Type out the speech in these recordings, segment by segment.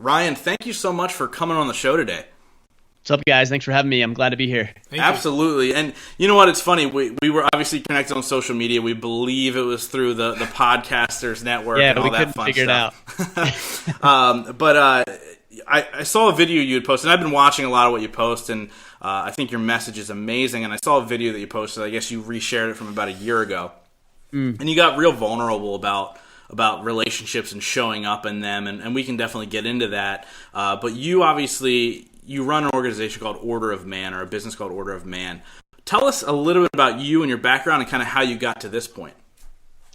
Ryan, thank you so much for coming on the show today. What's up, guys? Thanks for having me. I'm glad to be here. Absolutely. And you know what? It's funny. We were obviously connected on social media. We believe it was through the Podcasters Network and all that fun stuff. But I saw a video you had posted. I've been watching a lot of what you post, and I think your message is amazing. And I saw a video that you posted. I guess you reshared it from about a year ago. And you got real vulnerable about relationships and showing up in them, and we can definitely get into that. But you obviously... You run an organization called Order of Man, or a business called Order of Man. Tell us a little bit about you and your background and kind of how you got to this point.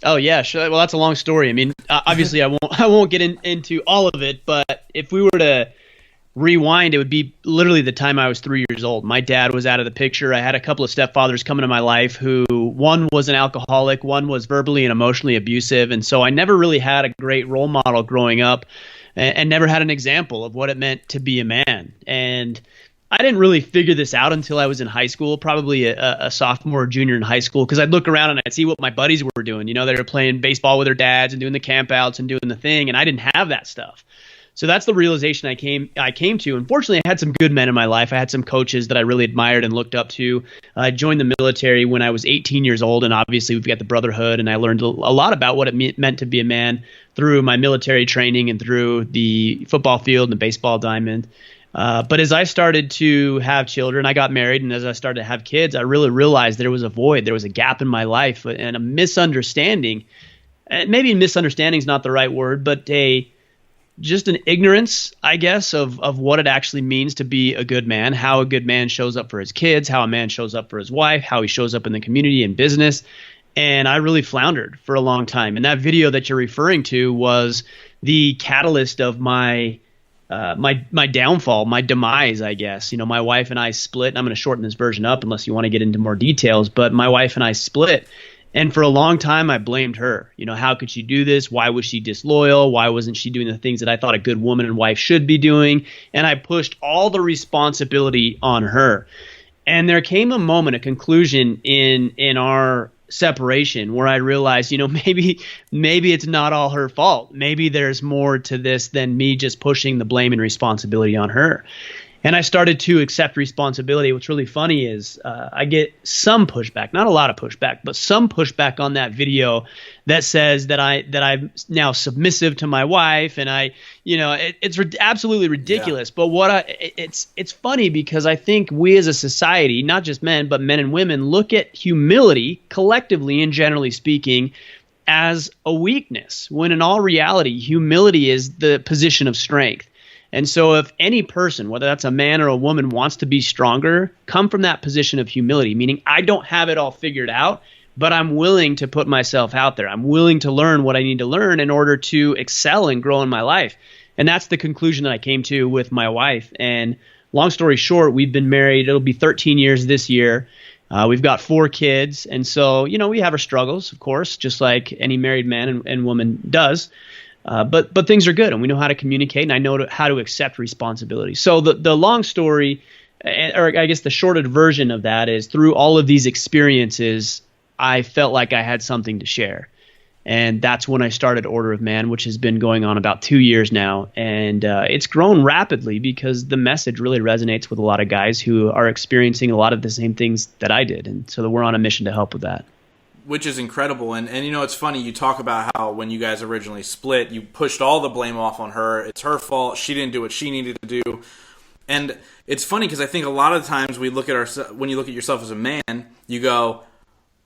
Oh, yeah, sure. Well, that's a long story. I mean, obviously I won't get into all of it, but if we were to rewind, it would be literally the time I was 3 years old. My dad was out of the picture. I had a couple of stepfathers come into my life who, one was an alcoholic, one was verbally and emotionally abusive, and so I never really had a great role model growing up. And never had an example of what it meant to be a man. And I didn't really figure this out until I was in high school, probably a sophomore or junior in high school, because I'd look around and I'd see what my buddies were doing. You know, they were playing baseball with their dads and doing the campouts and doing the thing, and I didn't have that stuff. So that's the realization I came to. Unfortunately, I had some good men in my life. I had some coaches that I really admired and looked up to. I joined the military when I was 18 years old, and obviously we've got the brotherhood, and I learned a lot about what it meant to be a man through my military training and through the football field and the baseball diamond. But as I started to have children, I got married, and as I started to have kids, I really realized there was a void, there was a gap in my life, and a misunderstanding. Maybe misunderstanding is not the right word, but just an ignorance, I guess, of what it actually means to be a good man, how a good man shows up for his kids, how a man shows up for his wife, how he shows up in the community and business. And I really floundered for a long time. And that video that you're referring to was the catalyst of my downfall, my demise, I guess. You know, my wife and I split. And I'm going to shorten this version up unless you want to get into more details. But my wife and I split. And for a long time, I blamed her. You know, how could she do this? Why was she disloyal? Why wasn't she doing the things that I thought a good woman and wife should be doing? And I pushed all the responsibility on her. And there came a moment, a conclusion in our separation where I realized, you know, maybe it's not all her fault. Maybe there's more to this than me just pushing the blame and responsibility on her. And I started to accept responsibility. What's really funny is I get some pushback, not a lot of pushback, but some pushback on that video that says that I'm now submissive to my wife, and it's absolutely ridiculous. Yeah. But it's funny because I think we as a society, not just men, but men and women, look at humility collectively and generally speaking as a weakness, when in all reality, humility is the position of strength. And so if any person, whether that's a man or a woman, wants to be stronger, come from that position of humility, meaning I don't have it all figured out, but I'm willing to put myself out there. I'm willing to learn what I need to learn in order to excel and grow in my life. And that's the conclusion that I came to with my wife. And long story short, we've been married. It'll be 13 years this year. We've got 4 kids. And so, you know, we have our struggles, of course, just like any married man and woman does. But things are good, and we know how to communicate, and I know how to accept responsibility. So the long story, or I guess the shortened version of that, is through all of these experiences, I felt like I had something to share. And that's when I started Order of Man, which has been going on about 2 years now. And it's grown rapidly because the message really resonates with a lot of guys who are experiencing a lot of the same things that I did. And so we're on a mission to help with that. Which is incredible. And you know, it's funny, you talk about how when you guys originally split, you pushed all the blame off on her. It's her fault. She didn't do what she needed to do. And it's funny because I think a lot of times we look at when you look at yourself as a man, you go,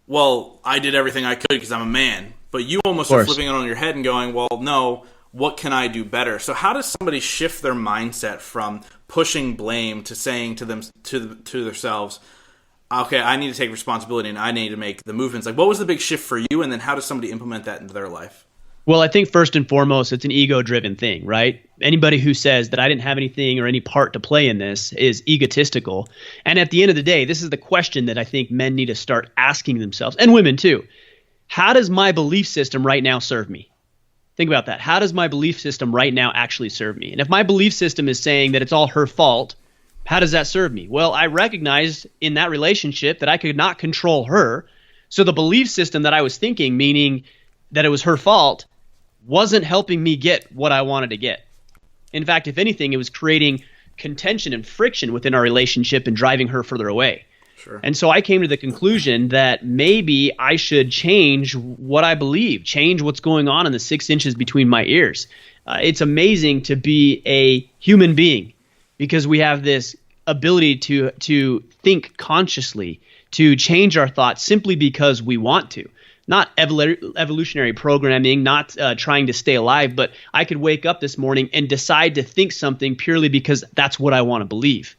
well, I did everything I could because I'm a man. But you almost are flipping it on your head and going, well, no, what can I do better? So how does somebody shift their mindset from pushing blame to saying to themselves, okay, I need to take responsibility and I need to make the movements? Like, what was the big shift for you, and then how does somebody implement that into their life? Well, I think first and foremost, it's an ego-driven thing, right? Anybody who says that I didn't have anything or any part to play in this is egotistical. And at the end of the day, this is the question that I think men need to start asking themselves, and women too. How does my belief system right now serve me? Think about that. How does my belief system right now actually serve me? And if my belief system is saying that it's all her fault, how does that serve me? Well, I recognized in that relationship that I could not control her. So the belief system that I was thinking, meaning that it was her fault, wasn't helping me get what I wanted to get. In fact, if anything, it was creating contention and friction within our relationship and driving her further away. Sure. And so I came to the conclusion that maybe I should change what I believe, change what's going on in the 6 inches between my ears. It's amazing to be a human being because we have this ability to think consciously, to change our thoughts simply because we want to. Not evolutionary programming, not trying to stay alive, but I could wake up this morning and decide to think something purely because that's what I want to believe,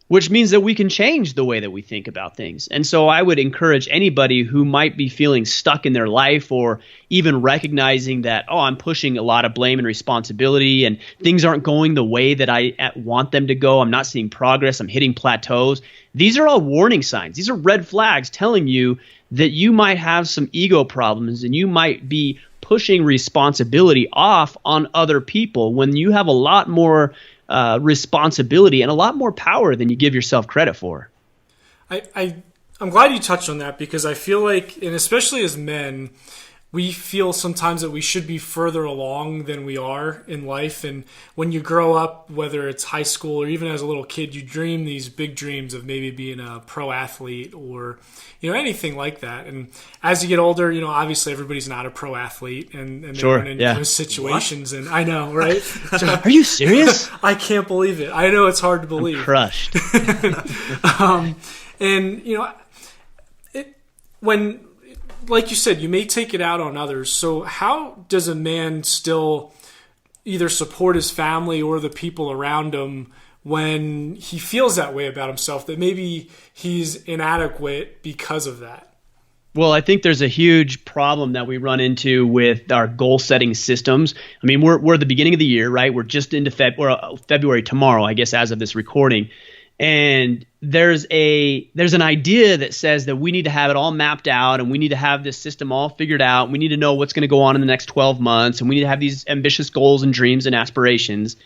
which means that we can change the way that we think about things. And so I would encourage anybody who might be feeling stuck in their life or even recognizing that, oh, I'm pushing a lot of blame and responsibility and things aren't going the way that I want them to go. I'm not seeing progress. I'm hitting plateaus. These are all warning signs. These are red flags telling you that you might have some ego problems and you might be pushing responsibility off on other people when you have a lot more responsibility and a lot more power than you give yourself credit for. I'm glad you touched on that because I feel like, and especially as men, we feel sometimes that we should be further along than we are in life. And when you grow up, whether it's high school or even as a little kid, you dream these big dreams of maybe being a pro athlete or, anything like that. And as you get older, obviously everybody's not a pro athlete and they run into those situations. What? And I know, right? Are you serious? I can't believe it. I know it's hard to believe. I'm crushed. When, like you said, you may take it out on others. So how does a man still either support his family or the people around him when he feels that way about himself, that maybe he's inadequate because of that? Well, I think there's a huge problem that we run into with our goal-setting systems. I mean, we're at the beginning of the year, right? We're just into February tomorrow, I guess, as of this recording. And there's an idea that says that we need to have it all mapped out and we need to have this system all figured out. We need to know what's going to go on in the next 12 months and we need to have these ambitious goals and dreams and aspirations.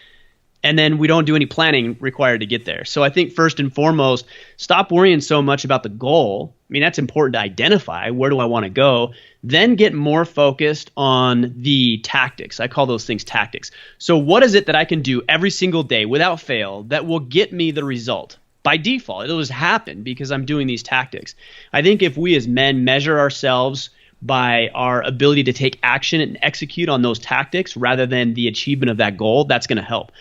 And then we don't do any planning required to get there. So I think first and foremost, stop worrying so much about the goal. I mean, that's important to identify. Where do I want to go? Then get more focused on the tactics. I call those things tactics. So what is it that I can do every single day without fail that will get me the result? By default, it'll just happen because I'm doing these tactics. I think if we as men measure ourselves by our ability to take action and execute on those tactics rather than the achievement of that goal, that's going to help.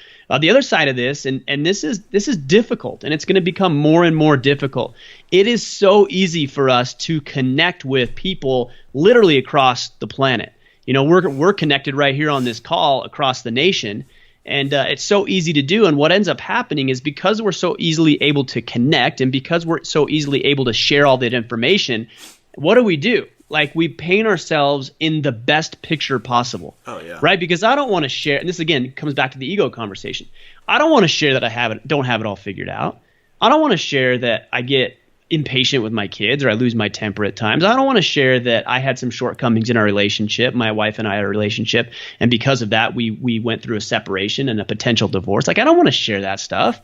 The other side of this, and this is difficult, and it's going to become more and more difficult. It is so easy for us to connect with people literally across the planet. We're connected right here on this call across the nation, and it's so easy to do. And what ends up happening is because we're so easily able to connect and because we're so easily able to share all that information, what do? Like, we paint ourselves in the best picture possible. Oh, yeah. Right? Because I don't want to share, and this again comes back to the ego conversation. I don't want to share that I don't have it all figured out. I don't want to share that I get impatient with my kids or I lose my temper at times. I don't want to share that I had some shortcomings in our relationship. My wife and I had a relationship, and because of that, we went through a separation and a potential divorce. Like, I don't want to share that stuff.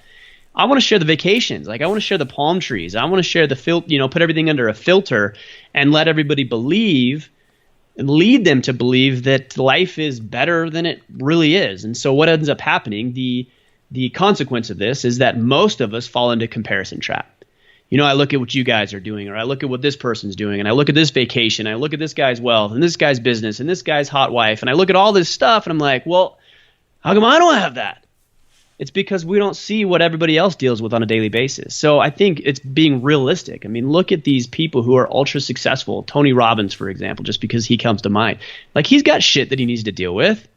I want to share the vacations. Like, I want to share the palm trees. I want to share the put everything under a filter and let everybody believe and lead them to believe that life is better than it really is. And so what ends up happening, the consequence of this is that most of us fall into comparison trap. I look at what you guys are doing, or I look at what this person's doing, and I look at this vacation, I look at this guy's wealth and this guy's business and this guy's hot wife, and I look at all this stuff and I'm like, well, how come I don't have that? It's because we don't see what everybody else deals with on a daily basis. So I think it's being realistic. I mean, look at these people who are ultra successful. Tony Robbins, for example, just because he comes to mind. Like, he's got shit that he needs to deal with,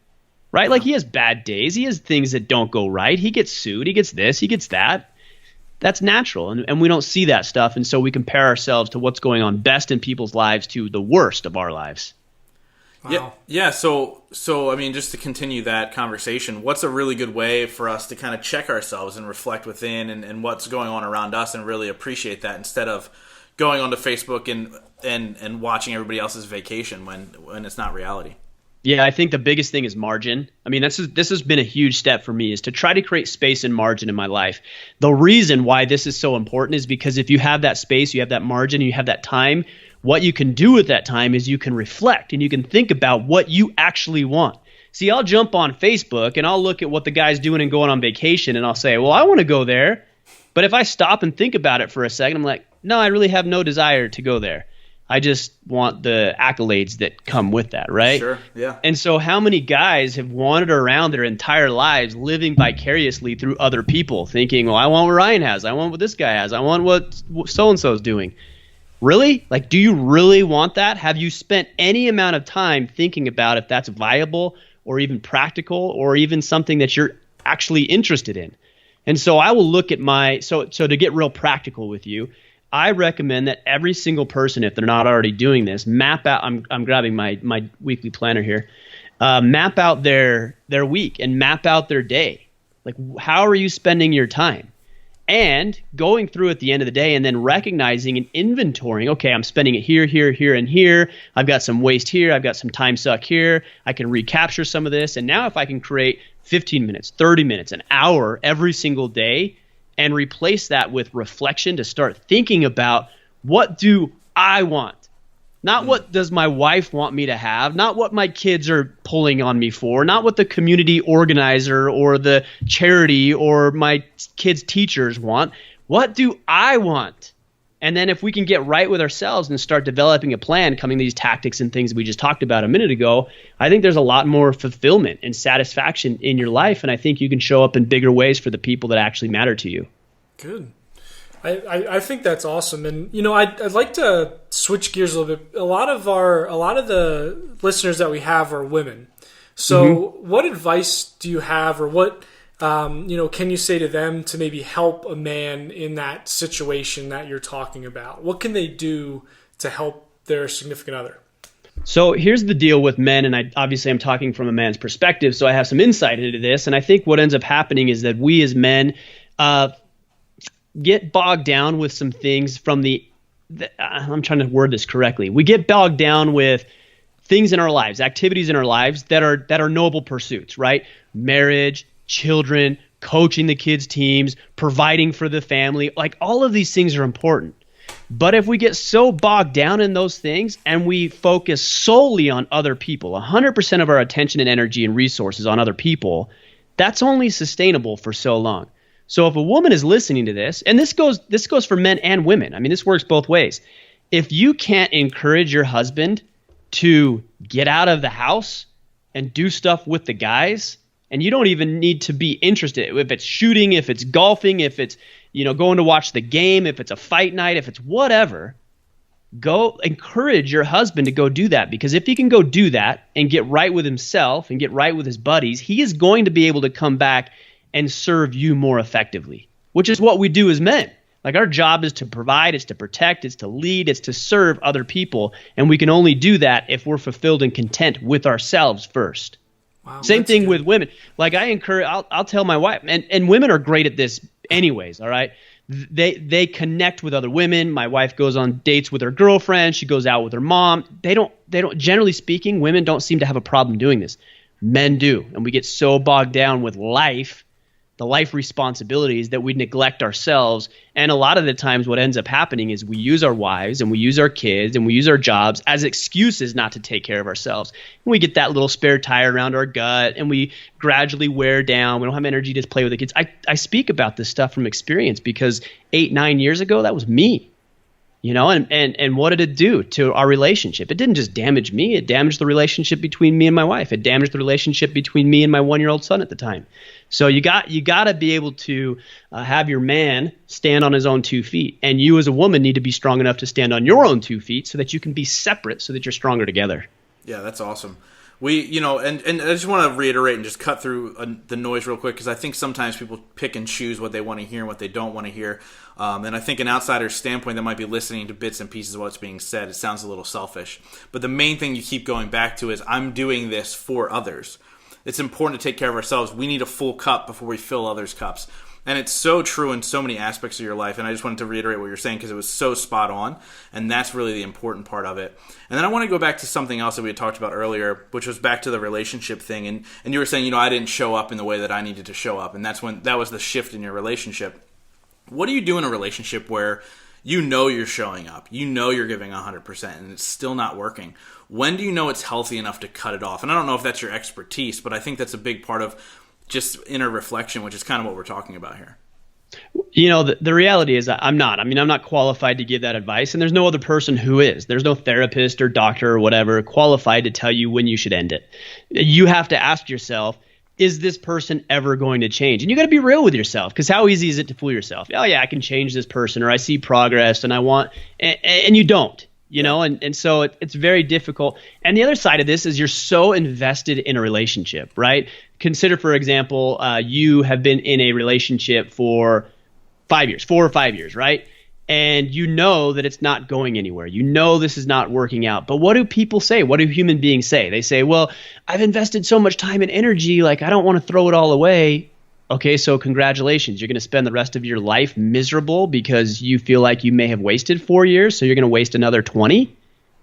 right? Like, he has bad days. He has things that don't go right. He gets sued. He gets this. He gets that. That's natural. And we don't see that stuff. And so we compare ourselves to what's going on best in people's lives to the worst of our lives. Wow. Yeah. So I mean, just to continue that conversation, what's a really good way for us to kind of check ourselves and reflect within and what's going on around us and really appreciate that instead of going onto Facebook and watching everybody else's vacation when it's not reality? Yeah, I think the biggest thing is margin. I mean, this has been a huge step for me, is to try to create space and margin in my life. The reason why this is so important is because if you have that space, you have that margin, you have that time, what you can do with that time is you can reflect and you can think about what you actually want. See, I'll jump on Facebook and I'll look at what the guy's doing and going on vacation, and I'll say, well, I want to go there. But if I stop and think about it for a second, I'm like, no, I really have no desire to go there. I just want the accolades that come with that, right? Sure, yeah. And so how many guys have wandered around their entire lives living vicariously through other people, thinking, well, I want what Ryan has. I want what this guy has. I want what so-and-so is doing. Really? Like, do you really want that? Have you spent any amount of time thinking about if that's viable or even practical or even something that you're actually interested in? And so I will look at so to get real practical with you, I recommend that every single person, if they're not already doing this, map out. I'm grabbing my weekly planner here. Map out their week and map out their day. Like, how are you spending your time? And going through at the end of the day and then recognizing and inventorying, okay, I'm spending it here, here, here, and here. I've got some waste here. I've got some time suck here. I can recapture some of this. And now if I can create 15 minutes, 30 minutes, an hour every single day, and replace that with reflection to start thinking about, what do I want? Not what does my wife want me to have, not what my kids are pulling on me for, not what the community organizer or the charity or my kids' teachers want. What do I want? And then if we can get right with ourselves and start developing a plan, coming these tactics and things we just talked about a minute ago, I think there's a lot more fulfillment and satisfaction in your life. And I think you can show up in bigger ways for the people that actually matter to you. Good. I think that's awesome. And, I'd like to switch gears a little bit. A lot of the listeners that we have are women. So what advice do you have, or what, can you say to them to maybe help a man in that situation that you're talking about? What can they do to help their significant other? So here's the deal with men, and I'm talking from a man's perspective, so I have some insight into this. And I think what ends up happening is that we as men get bogged down with some things from I'm trying to word this correctly. We get bogged down with things in our lives, activities in our lives that are noble pursuits, right? Marriage, children, coaching the kids' teams, providing for the family, like all of these things are important. But if we get so bogged down in those things and we focus solely on other people, 100% of our attention and energy and resources on other people, that's only sustainable for so long. So if a woman is listening to this, and this goes for men and women. I mean, this works both ways. If you can't encourage your husband to get out of the house and do stuff with the guys, and you don't even need to be interested. If it's shooting, if it's golfing, if it's going to watch the game, if it's a fight night, if it's whatever, go encourage your husband to go do that. Because if he can go do that and get right with himself and get right with his buddies, he is going to be able to come back and serve you more effectively, which is what we do as men. Like, our job is to provide, it's to protect, it's to lead, it's to serve other people. And we can only do that if we're fulfilled and content with ourselves first. Wow, same thing with women. Like, I'll tell my wife, and women are great at this anyways, all right? They connect with other women. My wife goes on dates with her girlfriend. She goes out with her mom. They don't, generally speaking, women don't seem to have a problem doing this. Men do. And we get so bogged down with the life responsibilities, that we neglect ourselves. And a lot of the times what ends up happening is we use our wives and we use our kids and we use our jobs as excuses not to take care of ourselves. And we get that little spare tire around our gut and we gradually wear down. We don't have energy to play with the kids. I speak about this stuff from experience because 8-9 years ago, that was me. And what did it do to our relationship? It didn't just damage me. It damaged the relationship between me and my wife. It damaged the relationship between me and my 1-year-old son at the time. So you got to be able to have your man stand on his own 2 feet. And you as a woman need to be strong enough to stand on your own 2 feet so that you can be separate so that you're stronger together. Yeah, that's awesome. And I just want to reiterate and just cut through the noise real quick, because I think sometimes people pick and choose what they want to hear and what they don't want to hear. And I think an outsider's standpoint that might be listening to bits and pieces of what's being said, it sounds a little selfish. But the main thing you keep going back to is, I'm doing this for others. It's important to take care of ourselves. We need a full cup before we fill others' cups. And it's so true in so many aspects of your life. And I just wanted to reiterate what you're saying because it was so spot on. And that's really the important part of it. And then I want to go back to something else that we had talked about earlier, which was back to the relationship thing. And you were saying, I didn't show up in the way that I needed to show up. And that was the shift in your relationship. What do you do in a relationship where You know you're showing up. You know you're giving 100%, and it's still not working. When do you know it's healthy enough to cut it off? And I don't know if that's your expertise, but I think that's a big part of just inner reflection, which is kind of what we're talking about here. You know, the reality is I'm not. I mean, I'm not qualified to give that advice, and there's no other person who is. There's no therapist or doctor or whatever qualified to tell you when you should end it. You have to ask yourself, is this person ever going to change? And you got to be real with yourself, because how easy is it to fool yourself? Oh yeah, I can change this person, or I see progress and I want, and you don't, you know, and so it's very difficult. And the other side of this is you're so invested in a relationship, right? Consider, for example, you have been in a relationship for 5 years, 4 or 5 years, right? And you know that it's not going anywhere. You know this is not working out. But what do people say? What do human beings say? They say, well, I've invested so much time and energy, like I don't want to throw it all away. Okay, so congratulations. You're going to spend the rest of your life miserable because you feel like you may have wasted 4 years, so you're going to waste another 20?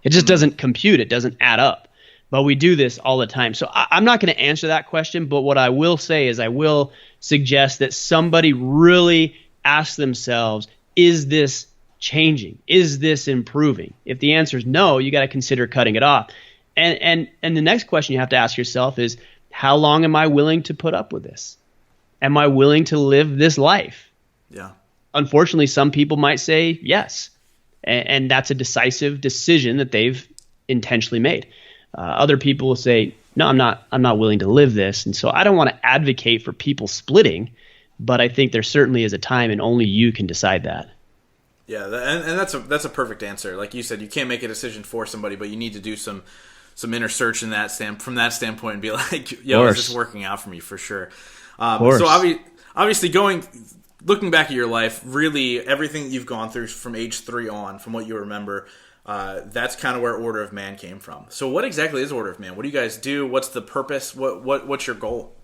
It just doesn't compute. It doesn't add up. But we do this all the time. So I'm not going to answer that question, but what I will say is I will suggest that somebody really ask themselves, is this changing? Is this improving? If the answer is no, you got to consider cutting it off. And the next question you have to ask yourself is, how long am I willing to put up with this? Am I willing to live this life? Yeah. Unfortunately, some people might say yes. And that's a decisive decision that they've intentionally made. Other people will say, no, I'm not willing to live this. And so I don't want to advocate for people splitting, but I think there certainly is a time, and only you can decide that. Yeah, and that's a perfect answer. Like you said, you can't make a decision for somebody, but you need to do some inner search from that standpoint and be like, yo, is this working out for me? For sure. So obviously looking back at your life, really everything you've gone through from age 3 on, from what you remember, that's kind of where Order of Man came from. So what exactly is Order of Man? What do you guys do? What's the purpose? What's your goal?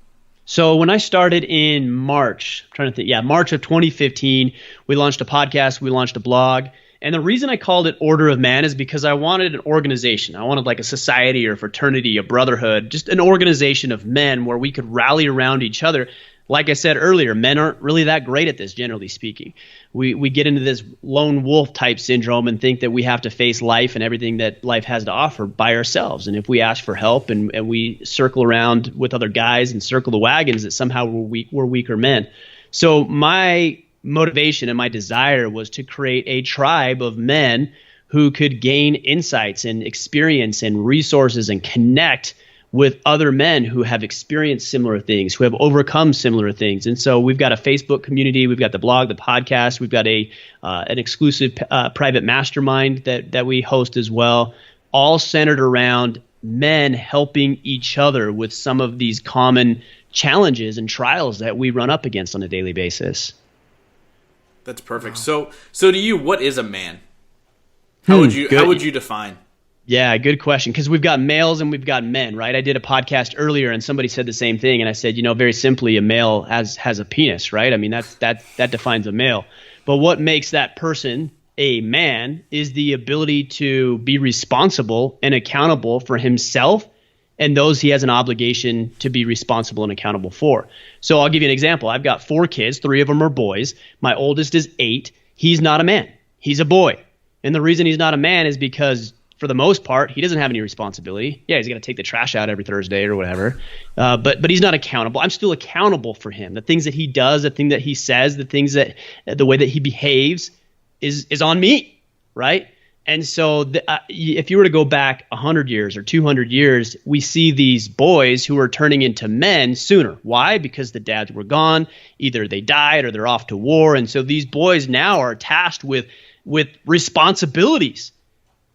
So when I started in March of 2015, we launched a podcast, we launched a blog. And the reason I called it Order of Man is because I wanted an organization. I wanted like a society or a fraternity, a brotherhood, just an organization of men where we could rally around each other. Like I said earlier, men aren't really that great at this, generally speaking. We get into this lone wolf type syndrome and think that we have to face life and everything that life has to offer by ourselves. And if we ask for help and we circle around with other guys and circle the wagons, that somehow we're weaker men. So my motivation and my desire was to create a tribe of men who could gain insights and experience and resources and connect with other men who have experienced similar things, who have overcome similar things. And so we've got a Facebook community, we've got the blog, the podcast, we've got an exclusive private mastermind that we host as well, all centered around men helping each other with some of these common challenges and trials that we run up against on a daily basis. That's perfect. Wow. So to you, what is a man? How would you define? Yeah, good question. Because we've got males and we've got men, right? I did a podcast earlier and somebody said the same thing, and I said, very simply, a male has a penis, right? I mean, that defines a male. But what makes that person a man is the ability to be responsible and accountable for himself and those he has an obligation to be responsible and accountable for. So I'll give you an example. I've got 4 kids. 3 of them are boys. My oldest is 8. He's not a man. He's a boy. And the reason he's not a man is because for the most part, he doesn't have any responsibility. Yeah, he's got to take the trash out every Thursday or whatever. But he's not accountable. I'm still accountable for him. The things that he does, the thing that he says, the way that he behaves is on me, right? And so if you were to go back 100 years or 200 years, we see these boys who are turning into men sooner. Why? Because the dads were gone. Either they died or they're off to war. And so these boys now are tasked with responsibilities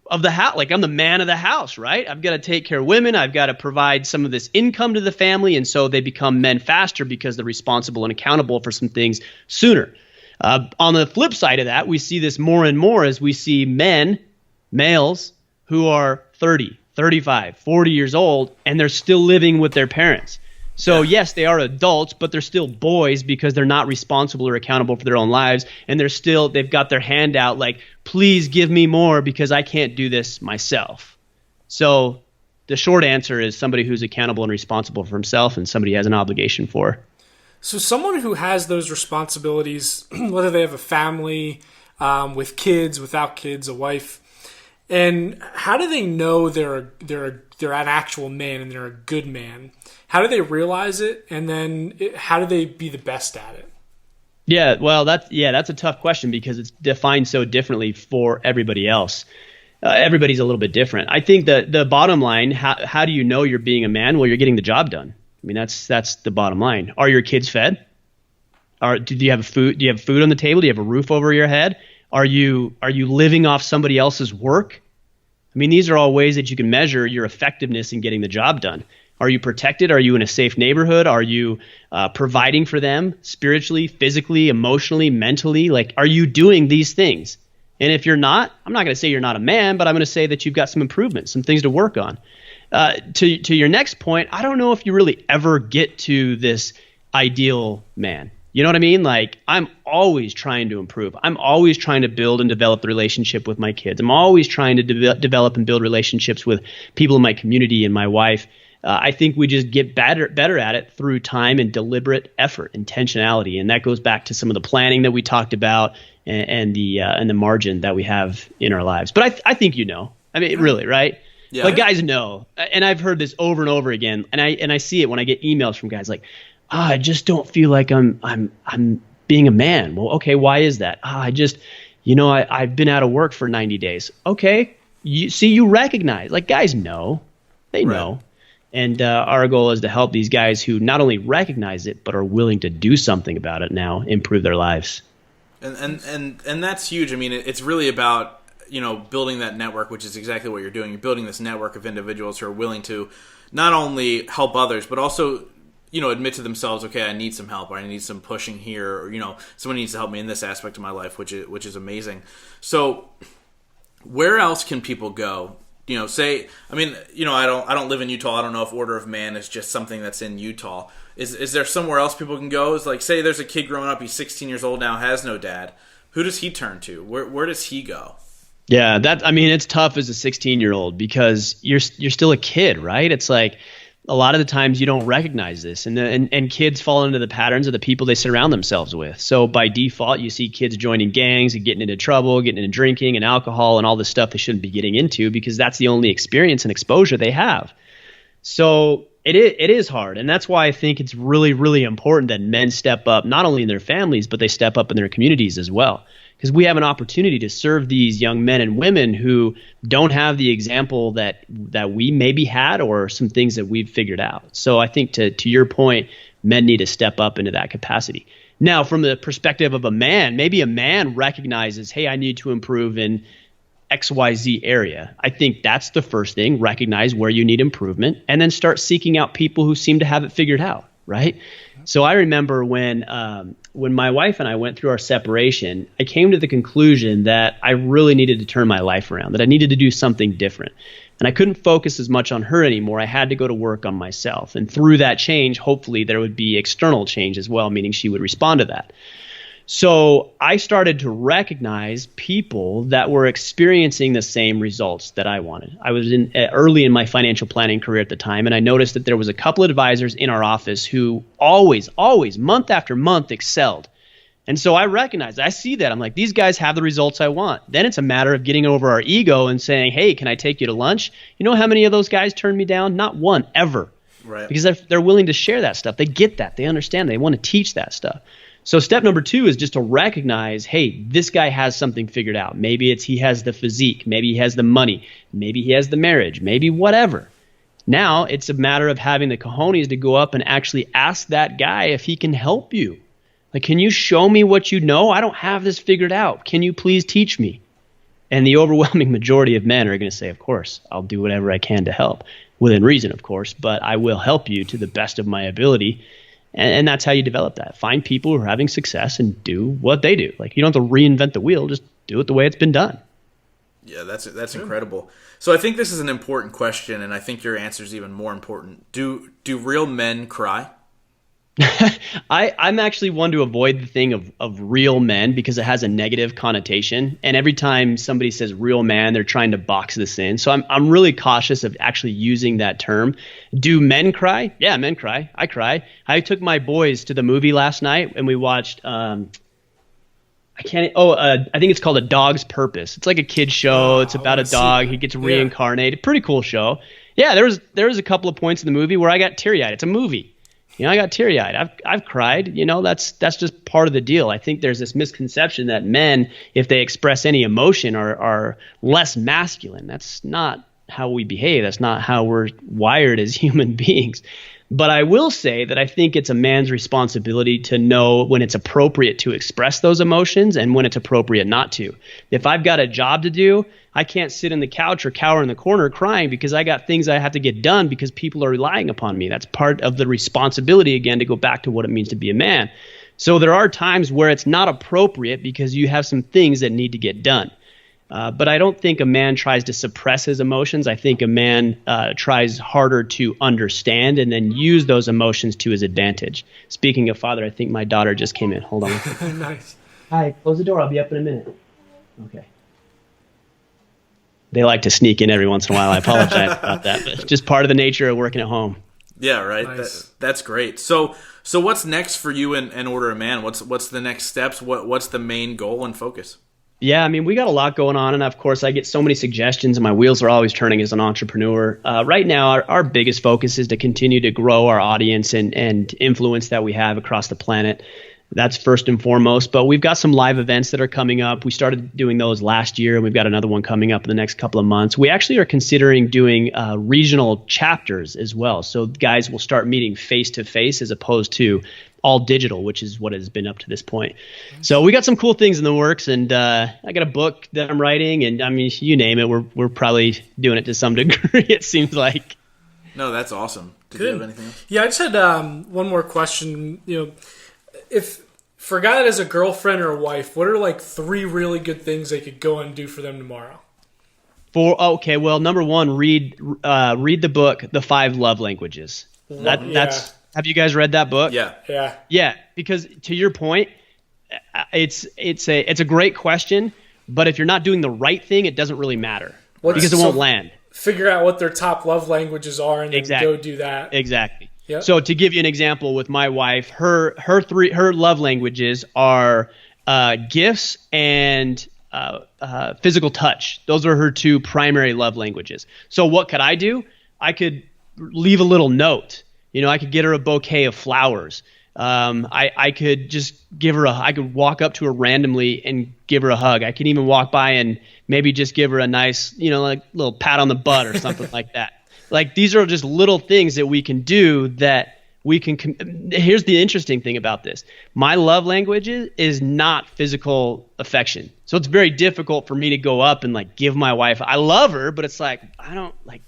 of the house. Like, I'm the man of the house, right? I've got to take care of women. I've got to provide some of this income to the family. And so they become men faster because they're responsible and accountable for some things sooner. On the flip side of that, we see this more and more as we see males who are 30, 35, 40 years old, and they're still living with their parents. So yes, they are adults, but they're still boys because they're not responsible or accountable for their own lives. And they've got their hand out like, please give me more because I can't do this myself. So the short answer is somebody who's accountable and responsible for himself and somebody has an obligation for. So someone who has those responsibilities, whether they have a family, with kids, without kids, a wife. And how do they know they're an actual man and they're a good man? How do they realize it? And then how do they be the best at it? Yeah, well, that's a tough question because it's defined so differently for everybody else. Everybody's a little bit different. I think the bottom line, how do you know you're being a man? Well, you're getting the job done. I mean, that's the bottom line. Are your kids fed? Do you have food? Do you have food on the table? Do you have a roof over your head? Are you living off somebody else's work? I mean, these are all ways that you can measure your effectiveness in getting the job done. Are you protected? Are you in a safe neighborhood? Are you providing for them spiritually, physically, emotionally, mentally? Like, are you doing these things? And if you're not, I'm not going to say you're not a man, but I'm going to say that you've got some improvements, some things to work on. To your next point, I don't know if you really ever get to this ideal man. You know what I mean? Like, I'm always trying to improve. I'm always trying to build and develop the relationship with my kids. I'm always trying to develop and build relationships with people in my community and my wife. I think we just get better at it through time and deliberate effort, intentionality. And that goes back to some of the planning that we talked about and the margin that we have in our lives. But I think you know. I mean, really, right? Yeah. Like, guys know. And I've heard this over and over again. And I see it when I get emails from guys like, I just don't feel like I'm being a man. Well, okay, why is that? I've been out of work for 90 days. Okay, you recognize. Like, guys know. They know. And our goal is to help these guys who not only recognize it, but are willing to do something about it now, improve their lives. And that's huge. I mean, it's really about, building that network, which is exactly what you're doing. You're building this network of individuals who are willing to not only help others, but also, admit to themselves, okay, I need some help, or I need some pushing here, or, someone needs to help me in this aspect of my life, which is amazing. So where else can people go? I don't live in Utah. I don't know if Order of Man is just something that's in Utah. Is there somewhere else people can go? Is like, say there's a kid growing up, he's 16 years old now, has no dad. Who does he turn to? Where does he go? Yeah, it's tough as a 16-year-old because you're still a kid, right? It's like a lot of the times you don't recognize this, and kids fall into the patterns of the people they surround themselves with. So by default, you see kids joining gangs and getting into trouble, getting into drinking and alcohol and all this stuff they shouldn't be getting into because that's the only experience and exposure they have. So it is hard, and that's why I think it's really, really important that men step up, not only in their families, but they step up in their communities as well. Because we have an opportunity to serve these young men and women who don't have the example that we maybe had or some things that we've figured out. So I think to your point, men need to step up into that capacity. Now, from the perspective of a man, maybe a man recognizes, hey, I need to improve in XYZ area. I think that's the first thing. Recognize where you need improvement and then start seeking out people who seem to have it figured out, right? So I remember when my wife and I went through our separation, I came to the conclusion that I really needed to turn my life around, that I needed to do something different. And I couldn't focus as much on her anymore. I had to go to work on myself. And through that change, hopefully there would be external change as well, meaning she would respond to that. So I started to recognize people that were experiencing the same results that I wanted. I was early in my financial planning career at the time, and I noticed that there was a couple of advisors in our office who always, month after month, excelled. And so I recognized, I see that. I'm like, these guys have the results I want. Then it's a matter of getting over our ego and saying, hey, can I take you to lunch? You know how many of those guys turned me down? Not one, ever. Right. Because they're willing to share that stuff. They get that. They understand. They want to teach that stuff. So step number 2 is just to recognize, hey, this guy has something figured out. Maybe he has the physique. Maybe he has the money. Maybe he has the marriage. Maybe whatever. Now it's a matter of having the cojones to go up and actually ask that guy if he can help you. Like, can you show me what you know? I don't have this figured out. Can you please teach me? And the overwhelming majority of men are going to say, of course, I'll do whatever I can to help. Within reason, of course, but I will help you to the best of my ability. And that's how you develop that. Find people who are having success and do what they do. Like, you don't have to reinvent the wheel. Just do it the way it's been done. Yeah, that's incredible. So I think this is an important question, and I think your answer is even more important. Do real men cry? I'm actually one to avoid the thing of real men because it has a negative connotation. And every time somebody says real man, they're trying to box this in. So I'm really cautious of actually using that term. Do men cry? Yeah, men cry. I cry. I took my boys to the movie last night and we watched I can't. Oh, I think it's called A Dog's Purpose. It's like a kid's show. It's about a dog. He gets reincarnated. Pretty cool show. Yeah, there was a couple of points in the movie where I got teary-eyed. It's a movie. I got teary-eyed. I've cried. That's just part of the deal. I think there's this misconception that men, if they express any emotion, are less masculine. That's not how we behave. That's not how we're wired as human beings. But I will say that I think it's a man's responsibility to know when it's appropriate to express those emotions and when it's appropriate not to. If I've got a job to do, I can't sit in the couch or cower in the corner crying because I got things I have to get done because people are relying upon me. That's part of the responsibility, again, to go back to what it means to be a man. So there are times where it's not appropriate because you have some things that need to get done. But I don't think a man tries to suppress his emotions. I think a man tries harder to understand and then use those emotions to his advantage. Speaking of father, I think my daughter just came in. Hold on. Nice. Hi, close the door. I'll be up in a minute. Okay. They like to sneak in every once in a while. I apologize about that. But it's just part of the nature of working at home. Yeah, right. Nice. That's great. So what's next for you in Order of Man? What's the next steps? What's the main goal and focus? Yeah, I mean, we got a lot going on, and of course, I get so many suggestions, and my wheels are always turning as an entrepreneur. Right now, our biggest focus is to continue to grow our audience and influence that we have across the planet. That's first and foremost, but we've got some live events that are coming up. We started doing those last year, and we've got another one coming up in the next couple of months. We actually are considering doing regional chapters as well, so guys will start meeting face-to-face as opposed to all digital, which is what has been up to this point. So we got some cool things in the works, and I got a book that I'm writing, and I mean, you name it, we're probably doing it to some degree, it seems like. No, that's awesome. Did you have anything else? Yeah, I just had one more question. If for a guy that has a girlfriend or a wife, what are like 3 really good things they could go and do for them tomorrow? Well, number one, read the book, The 5 Love Languages. That's. Have you guys read that book? Yeah. Because to your point, it's a great question, but if you're not doing the right thing, it doesn't really matter because it won't land. Figure out what their top love languages are and then go do that. Exactly. Yep. So to give you an example with my wife, her love languages are gifts and physical touch. Those are her 2 primary love languages. So what could I do? I could leave a little note. I could get her a bouquet of flowers. I could just give her I could walk up to her randomly and give her a hug. I could even walk by and maybe just give her a nice, like little pat on the butt or something like that. Like these are just little things that we can do that we can. Here's the interesting thing about this. My love language is not physical affection. So it's very difficult for me to go up and like give my wife. I love her, but it's like, I don't like.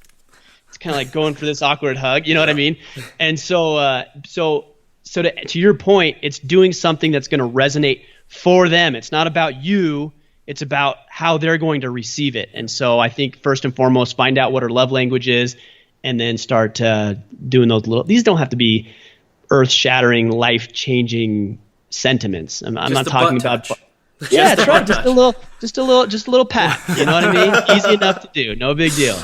It's kind of like going for this awkward hug, you know what I mean? And so to your point, it's doing something that's going to resonate for them. It's not about you. It's about how they're going to receive it. And so I think first and foremost, find out what her love language is and then start doing those these don't have to be earth-shattering, life-changing sentiments. I'm not talking about yeah, that's right. Just a little pat. You know what I mean? Easy enough to do. No big deal.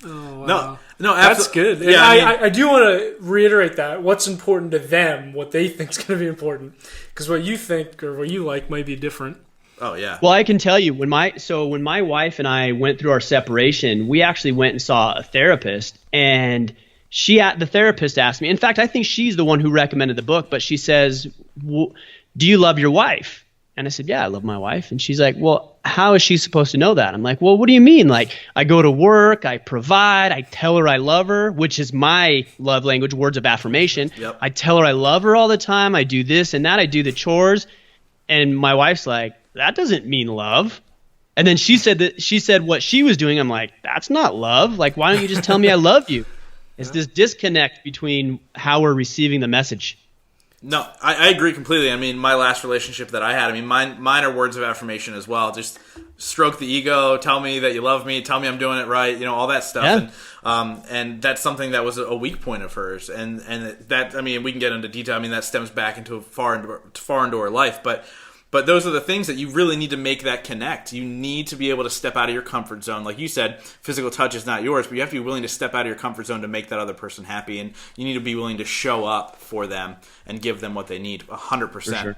Oh, wow. No, that's good. Yeah, I do want to reiterate that. What's important to them, what they think is going to be important, because what you think or what you like might be different. Oh yeah. Well, I can tell you when my wife and I went through our separation, we actually went and saw a therapist, and the therapist asked me. In fact, I think she's the one who recommended the book, but she says, "Do you love your wife?" And I said, "Yeah, I love my wife." And she's like, "Well, how is she supposed to know that?" I'm like, "Well, what do you mean? Like, I go to work, I provide, I tell her I love her, which is my love language, words of affirmation. Yep. I tell her I love her all the time. I do this and that. I do the chores." And my wife's like, "That doesn't mean love." And then she said what she was doing. I'm like, "That's not love. Like, why don't you just tell me I love you?" It's this disconnect between how we're receiving the message. No, I agree completely. I mean, my last relationship that I had, mine are words of affirmation as well. Just stroke the ego, tell me that you love me, tell me I'm doing it right, all that stuff. Yeah. And that's something that was a weak point of hers. And that, we can get into detail. That stems back into far into her life. But those are the things that you really need to make that connect. You need to be able to step out of your comfort zone. Like you said, physical touch is not yours, but you have to be willing to step out of your comfort zone to make that other person happy. And you need to be willing to show up for them and give them what they need 100%. For sure.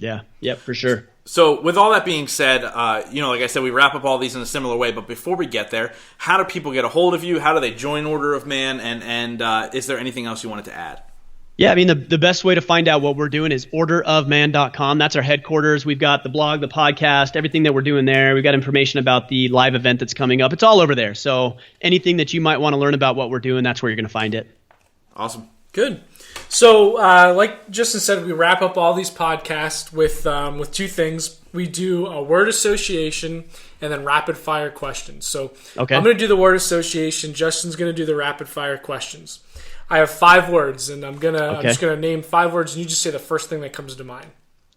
Yeah. Yep, for sure. So with all that being said, like I said, we wrap up all these in a similar way. But before we get there, how do people get a hold of you? How do they join Order of Man? And is there anything else you wanted to add? Yeah, I mean, the best way to find out what we're doing is orderofman.com. That's our headquarters. We've got the blog, the podcast, everything that we're doing there. We've got information about the live event that's coming up. It's all over there. So anything that you might want to learn about what we're doing, that's where you're going to find it. Awesome. Good. So, like Justin said, we wrap up all these podcasts with two things. We do a word association and then rapid fire questions. So okay. I'm going to do the word association. Justin's going to do the rapid fire questions. I have 5 words, and I'm just gonna name 5 words, and you just say the first thing that comes to mind.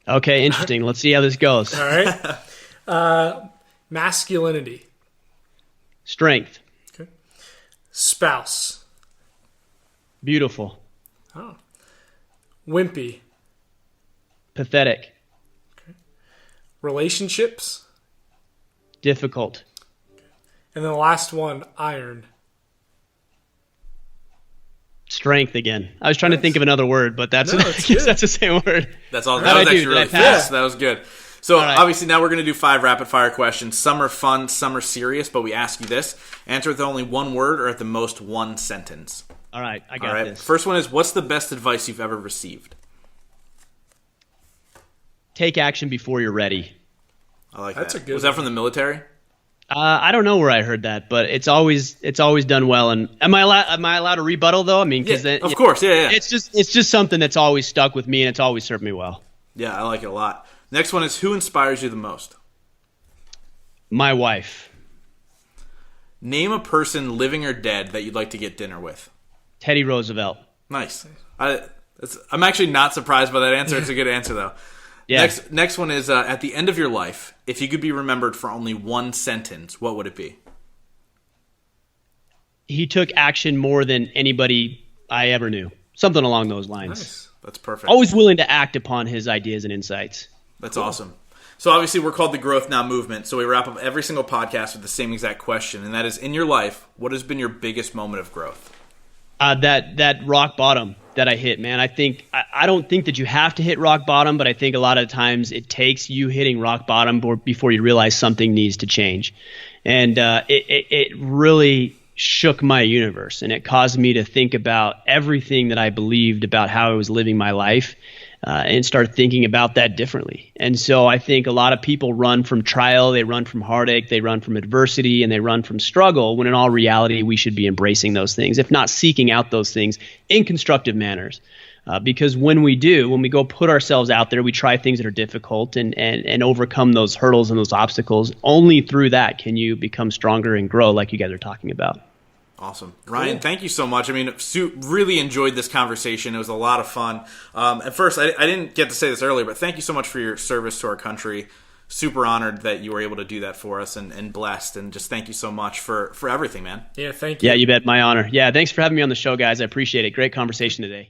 Okay, interesting. Let's see how this goes. All right. Masculinity. Strength. Okay. Spouse. Beautiful. Oh. Wimpy. Pathetic. Okay. Relationships. Difficult. And then the last one, iron. Strength again. I was trying to think of another word, but that's that's the same word. That's all. That was actually really fast. That was good. So obviously now we're going to do 5 rapid fire questions. Some are fun, some are serious, but we ask you this. Answer with only one word or at the most one sentence. All right, I got this. First one is, what's the best advice you've ever received? Take action before you're ready. I like that. Was that from the military? I don't know where I heard that, but it's always done well. And am I allowed to rebuttal though? I mean, because of course, yeah. It's just something that's always stuck with me, and it's always served me well. Yeah, I like it a lot. Next one is, who inspires you the most? My wife. Name a person, living or dead, that you'd like to get dinner with. Teddy Roosevelt. Nice. I'm actually not surprised by that answer. It's a good answer though. Yeah. Next one is, at the end of your life, if you could be remembered for only one sentence, what would it be? He took action more than anybody I ever knew. Something along those lines. Nice. That's perfect. Always willing to act upon his ideas and insights. That's awesome. So obviously we're called the Growth Now Movement, so we wrap up every single podcast with the same exact question, and that is, in your life, what has been your biggest moment of growth? That rock bottom that I hit, man. I don't think that you have to hit rock bottom, but I think a lot of times it takes you hitting rock bottom before you realize something needs to change. And it really shook my universe, and it caused me to think about everything that I believed about how I was living my life, and start thinking about that differently. And so I think a lot of people run from trial, they run from heartache, they run from adversity, and they run from struggle, when in all reality we should be embracing those things, if not seeking out those things in constructive manners. Because when we go put ourselves out there, we try things that are difficult and overcome those hurdles and those obstacles. Only through that can you become stronger and grow, like you guys are talking about. Awesome. Ryan, thank you so much. I mean, really enjoyed this conversation. It was a lot of fun. At first, I didn't get to say this earlier, but thank you so much for your service to our country. Super honored that you were able to do that for us, and blessed. And just thank you so much for everything, man. Yeah, thank you. Yeah, you bet. My honor. Yeah, thanks for having me on the show, guys. I appreciate it. Great conversation today.